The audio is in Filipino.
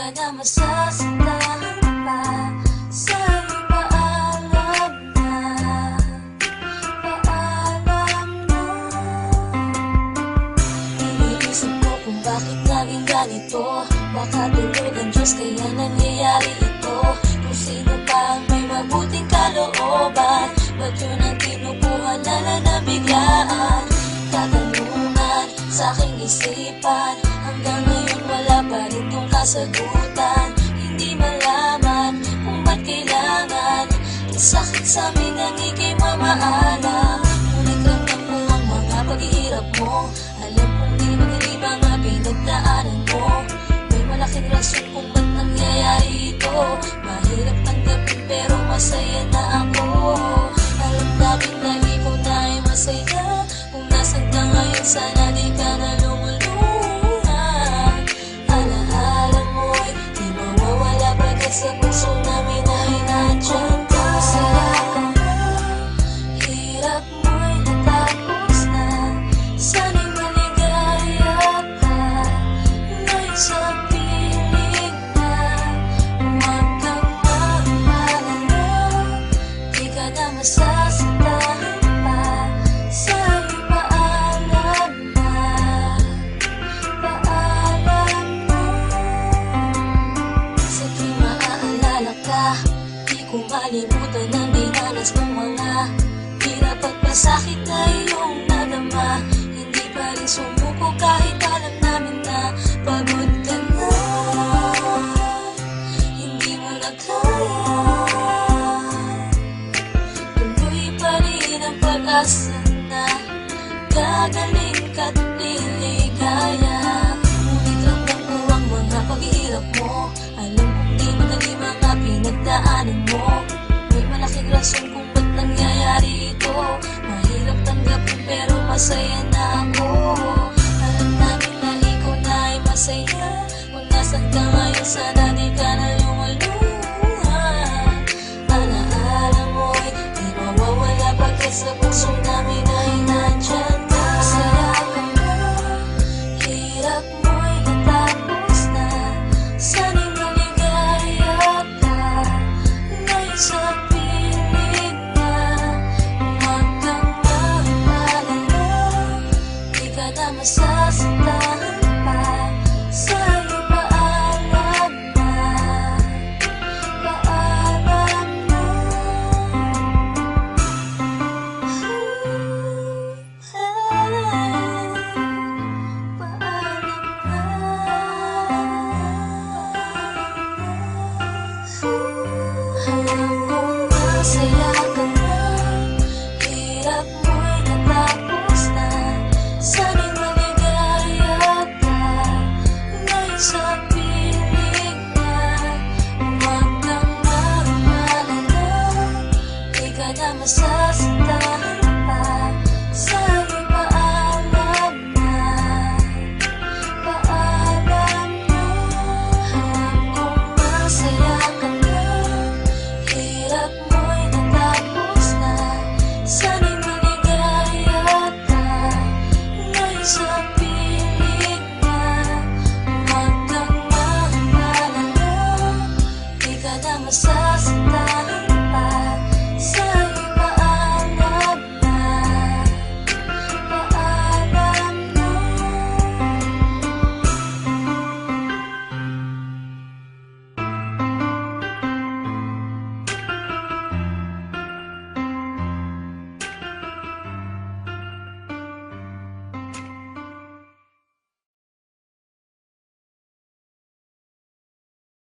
ka na masasaktan pa. Sa'yo'y paalam na, paalam na. Iniisip ko kung bakit naging ganito. Baka tulog ang Diyos kaya nangyayari ito. Kung sino pa ang may mabuting kalooban, ba't yun ang kinukuha na lang na biglaan? Katanungan sa aking isipan, hanggang ngayon wala pa rin tong kasagutan. Hindi malaman kung ba't kailangan sakit sa amin ang ika'y mamaalam. Ngunit ramdam ko ang mga paghihirap mo. Alam kong di magiging mga pinagdaanan mo. May malaking rason kung ba't nangyayari ito. Mahirap tanggapin pero masaya na ako. Alam namin na ikaw na ay masaya. Kung nasan ka ngayon sana di ka na lumulungan. Alaala mo'y di mawawala pagkat sa puso namin ay nandiyan ka. Masaya ka na, hirap mo'y natapos na. Sana'y maligaya ka ngayon sa piling na. Huwag kang mag-alala, di ka na masasaktan pa. Sa'yo'y paalam na, paalam na. Sa tuwing maaalala ka, di ko malimutan ang dinanas ng mga hirap at pasakit na iyong nadama. Hindi pa rin sumuko kahit alam namin na pagod ka na. Hindi mo na kaya, tuloy pa rin ang pag-asa na gagaling ka't liligaya. Ngunit ramdam ko ang mga paghihirap mo. Alam kong di madali mga pinagdaanan mo. May malaking rason kung ba't nangyayari ito. Mahirap tanggapin pero masaya na ako. Alam namin na ikaw na ay masaya. Kung nasan ka ngayon sana di ka na lumulungan. Alaala mo'y di mawawala pagkat sa puso namin